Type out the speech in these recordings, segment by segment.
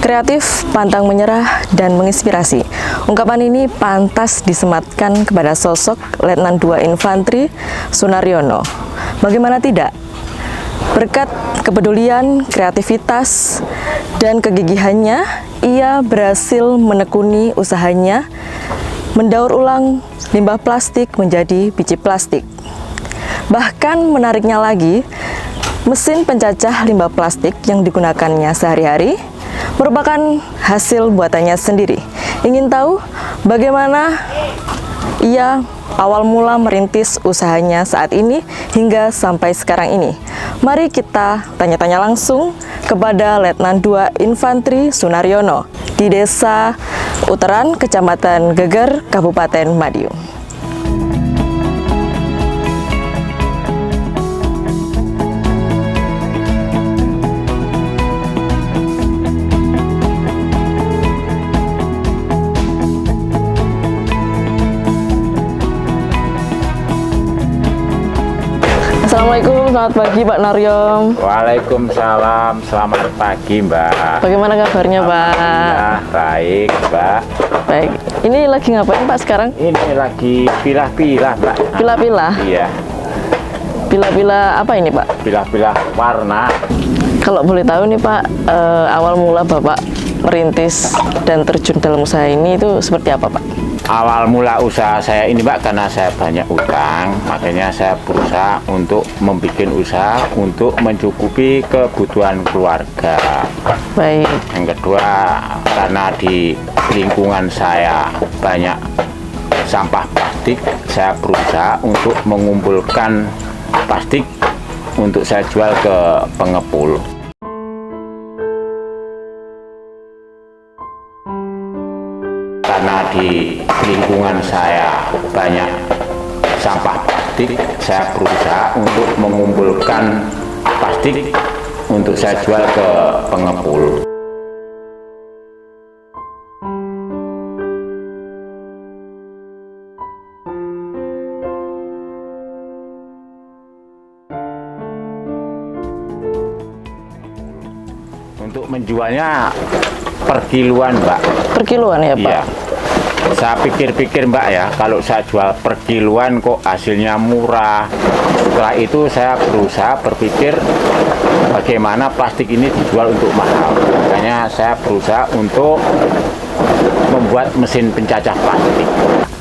Kreatif, pantang menyerah, dan menginspirasi. Ungkapan ini pantas disematkan kepada sosok Letnan II Infantri Sunaryono. Bagaimana tidak? Berkat kepedulian, kreativitas, dan kegigihannya, ia berhasil menekuni usahanya mendaur ulang limbah plastik menjadi biji plastik. Bahkan menariknya lagi, mesin pencacah limbah plastik yang digunakannya sehari-hari merupakan hasil buatannya sendiri. Ingin tahu bagaimana ia awal mula merintis usahanya saat ini hingga sampai sekarang ini? Mari kita tanya-tanya langsung kepada Letnan II Infantri Sunaryono di Desa Uteran, Kecamatan Geger, Kabupaten Madiun. Assalamualaikum, selamat pagi Pak Naryom. Waalaikumsalam, selamat pagi Mbak. Bagaimana kabarnya Pak? Alhamdulillah, baik Mbak. Baik, ini lagi ngapain Pak sekarang? Ini lagi pilah-pilah Mbak. Pilah-pilah? Iya. Pilah-pilah apa ini Pak? Pilah-pilah warna. Kalau boleh tahu nih Pak, awal mula Bapak merintis dan terjun dalam usaha ini itu seperti apa Pak? Awal mula usaha saya ini Mbak, karena saya banyak utang, makanya saya berusaha untuk membuat usaha untuk mencukupi kebutuhan keluarga. Baik. Yang kedua, karena di lingkungan saya banyak sampah plastik, saya berusaha untuk mengumpulkan plastik untuk saya jual ke pengepul. Karena di lingkungan saya banyak sampah plastik, saya berusaha untuk mengumpulkan plastik untuk saya jual ke pengepul. Untuk menjualnya per kiloan Mbak. Per kiloan ya Pak? Iya. Saya pikir-pikir Mbak ya, kalau saya jual per kiloan kok hasilnya murah. Setelah itu saya berusaha berpikir bagaimana plastik ini dijual untuk mahal. Makanya saya berusaha untuk membuat mesin pencacah plastik.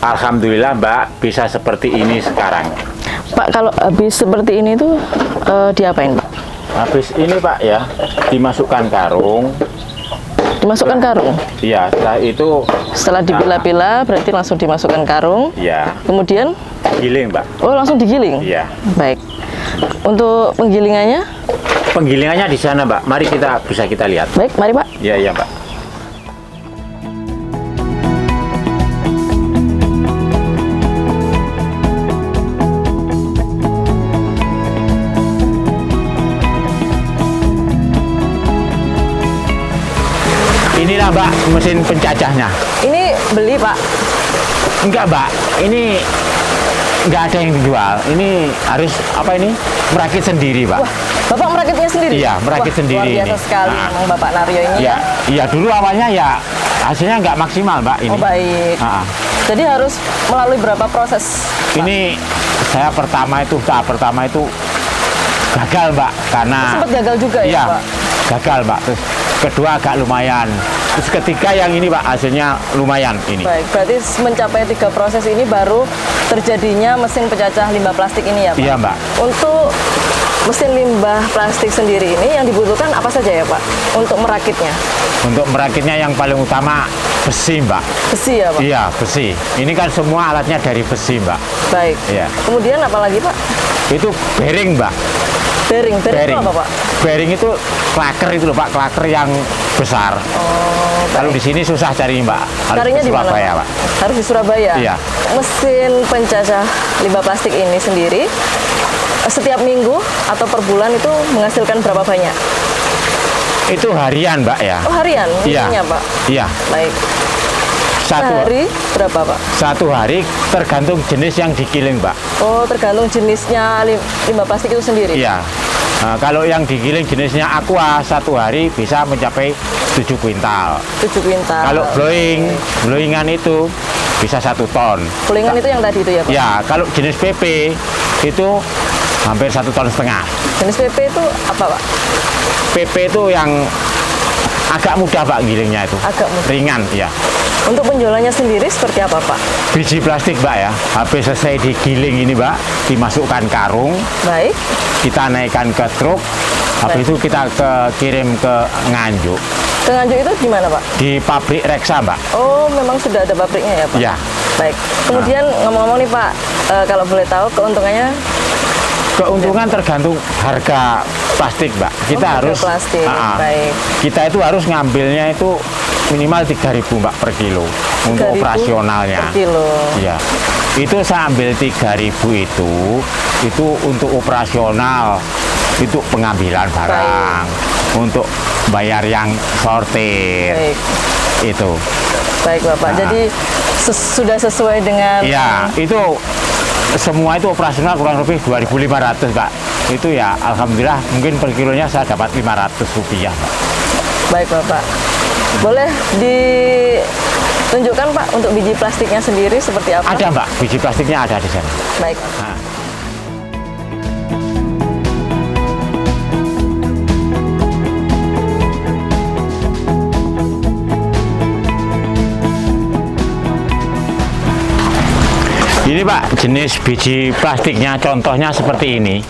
Alhamdulillah Mbak, bisa seperti ini sekarang. Pak, kalau habis seperti ini tuh diapain Pak? Habis ini Pak ya, dimasukkan karung. Dimasukkan karung? Iya, setelah dipilah-pilah berarti langsung dimasukkan karung. Iya. Kemudian? Giling Mbak. Oh, langsung digiling? Iya. Baik. Untuk penggilingannya? Penggilingannya di sana Mbak. Mari bisa kita lihat. Baik, mari Pak. Iya, iya Mbak. Inilah Mbak mesin pencacahnya. Ini beli Pak? Enggak Mbak, ini enggak ada yang dijual. Ini harus merakit sendiri Pak. Wah, Bapak merakitnya sendiri? Iya, merakit sendiri. Luar biasa sekali memang Bapak Naryo ini. Iya, iya dulu awalnya ya hasilnya nggak maksimal Mbak ini. Oh baik. Jadi harus melalui berapa proses Pak? Ini tahap pertama itu gagal Mbak, karena sempat gagal juga ya Pak? Gagal Mbak. Terus kedua agak lumayan. Terus ketiga yang ini Pak, hasilnya lumayan ini. Baik, berarti mencapai 3 proses ini baru terjadinya mesin pencacah limbah plastik ini ya Pak? Iya Mbak. Untuk mesin limbah plastik sendiri ini yang dibutuhkan apa saja ya Pak untuk merakitnya? Untuk merakitnya yang paling utama besi Mbak. Besi ya Pak? Iya, besi. Ini kan semua alatnya dari besi Mbak. Baik. Iya. Kemudian apa lagi Pak? Itu bearing Mbak. Bearing itu apa Pak? Bearing itu klaker itu loh Pak, klaker yang besar. Oh, kalau di sini susah cari Mbak. Carinya di mana Pak? Harus di Surabaya? Iya. Mesin pencacah limbah plastik ini sendiri setiap minggu atau per bulan itu menghasilkan berapa banyak? Itu harian Mbak ya. Oh harian? Iya. Pak? Iya. Baik. Satu hari berapa Pak? Satu hari tergantung jenis yang digiling Mbak. Oh tergantung jenisnya limbah plastik itu sendiri? Iya. Nah, kalau yang digiling jenisnya aqua satu hari bisa mencapai 7 kuintal. 7 kuintal. Kalau blowingan itu bisa 1 ton. Blowingan itu yang tadi itu ya Pak? Ya, kalau jenis PP itu hampir 1,5 ton. Jenis PP itu apa Pak? PP itu yang agak mudah Pak gilingnya itu. Agak mudah. Ringan, ya. Untuk penjualannya sendiri seperti apa Pak? Biji plastik Mbak ya, habis selesai digiling ini Mbak, dimasukkan karung, Baik. kita naikkan ke truk, habis itu kita kirim ke Nganjuk. Ke Nganjuk itu di mana Pak? Di pabrik Reksa Mbak. Oh, memang sudah ada pabriknya ya Pak? Ya. Baik. Kemudian ngomong-ngomong nih Pak, kalau boleh tahu keuntungannya? Keuntungan tergantung harga plastik Mbak. Kita harga harus plastik. Baik. Kita itu harus ngambilnya itu minimal 3.000 Mbak per kilo untuk 3.000 operasionalnya. per kilo. Ya. Itu saya ambil 3.000 itu untuk operasional, itu pengambilan barang, untuk bayar yang sortir. Baik. Itu. Baik Bapak. Jadi sudah sesuai dengan. Ya, itu semua itu operasional kurang lebih 2.500 Mbak. Itu ya alhamdulillah mungkin per kilonya saya dapat 500 rupiah Mbak. Baik Bapak. Boleh ditunjukkan Pak untuk biji plastiknya sendiri seperti apa? Ada Mbak, biji plastiknya ada di sana. Baik. Nah. Ini Pak, jenis biji plastiknya contohnya seperti ini.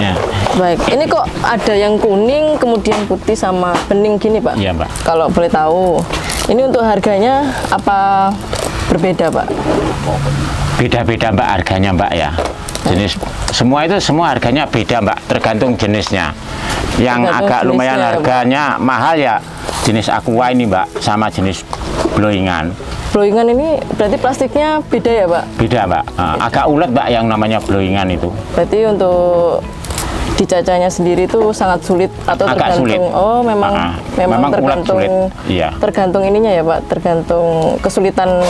Ya. Baik, ini kok ada yang kuning, kemudian putih sama bening gini Pak? Iya Mbak. Kalau boleh tahu, ini untuk harganya apa berbeda Pak? Beda-beda Mbak harganya Mbak ya. Jenis semua harganya beda Mbak, tergantung jenisnya. Yang Tergantung agak lumayan jenisnya, harganya mahal ya jenis aqua ini Mbak, sama jenis blowingan. Blowingan ini berarti plastiknya beda ya Pak? Beda Mbak, agak ulet Mbak yang namanya blowingan itu. Berarti untuk dicacahnya sendiri itu sangat sulit atau Agak tergantung? sulit. Oh, memang Memang ulet tergantung. sulit. Iya. Tergantung ininya ya Pak, tergantung kesulitan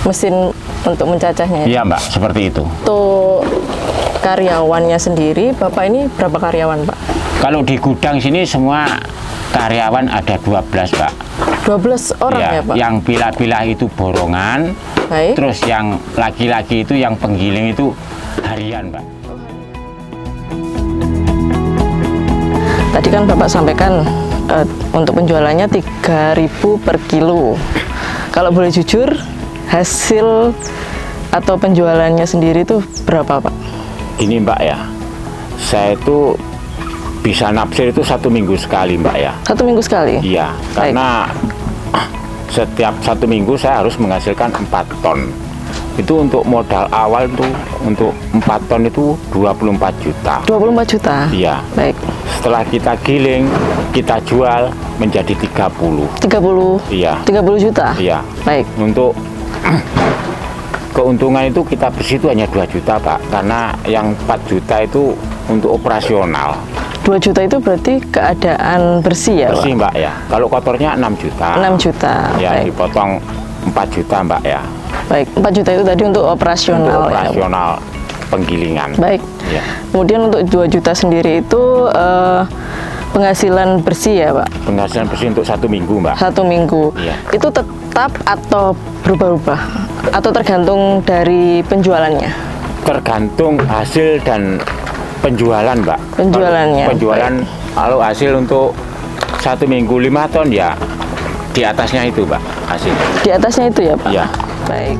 mesin untuk mencacahnya. Iya Mbak, seperti itu. Untuk karyawannya sendiri, Bapak ini berapa karyawan Pak? Kalau di gudang sini semua karyawan ada 12 Mbak. 12 orang ya Pak? Yang bila-bila itu borongan, Baik. terus yang laki-laki itu yang penggiling itu harian Mbak. Tadi kan Bapak sampaikan untuk penjualannya 3.000 per kilo. Kalau boleh jujur, hasil atau penjualannya sendiri itu berapa Pak? Ini Mbak ya, saya itu bisa naksir itu 1 minggu sekali Mbak ya. 1 minggu sekali? Iya, Baik. karena setiap 1 minggu saya harus menghasilkan 4 ton. Itu untuk modal awal tuh, untuk 4 ton itu 24 juta. 24 juta? Iya. Baik. Setelah kita giling, kita jual menjadi 30. 30? Iya. 30 juta? Iya. Baik. Untuk keuntungan itu kita bersih itu hanya 2 juta Pak, karena yang 4 juta itu untuk operasional. 2 juta itu berarti keadaan bersih ya Bersih Pak? Mbak ya. Kalau kotornya 6 juta. 6 juta. Ya, Baik. dipotong 4 juta Mbak ya. Baik, 4 juta itu tadi untuk operasional, Untuk ya Pak? operasional penggilingan. Baik. Ya. Kemudian untuk 2 juta sendiri itu penghasilan bersih ya Pak? Penghasilan bersih untuk 1 minggu Mbak. 1 minggu. Iya. Itu tetap atau berubah-ubah? Atau tergantung dari penjualannya? Tergantung hasil dan penjualan Mbak. Penjualannya. Penjualan kalau hasil untuk 1 minggu 5 ton ya di atasnya itu Mbak hasilnya. Di atasnya itu ya Pak? Iya. Baik.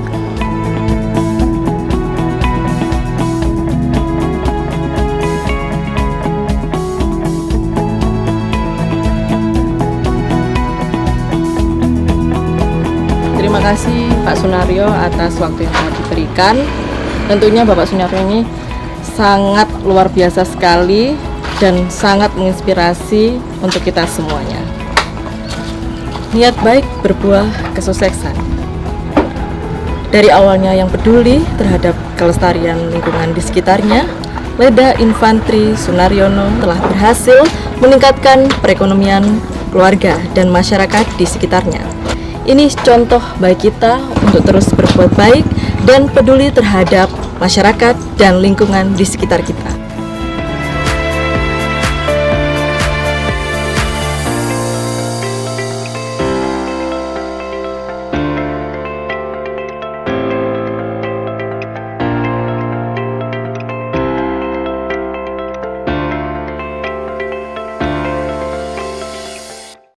Terima kasih Pak Sunaryo atas waktu yang telah diberikan. Tentunya Bapak Sunaryo ini sangat luar biasa sekali dan sangat menginspirasi untuk kita semuanya. Niat baik berbuah kesuksesan. Dari awalnya yang peduli terhadap kelestarian lingkungan di sekitarnya, Leda Infantri Sunaryono telah berhasil meningkatkan perekonomian keluarga dan masyarakat di sekitarnya. Ini contoh bagi kita untuk terus berbuat baik dan peduli terhadap masyarakat dan lingkungan di sekitar kita.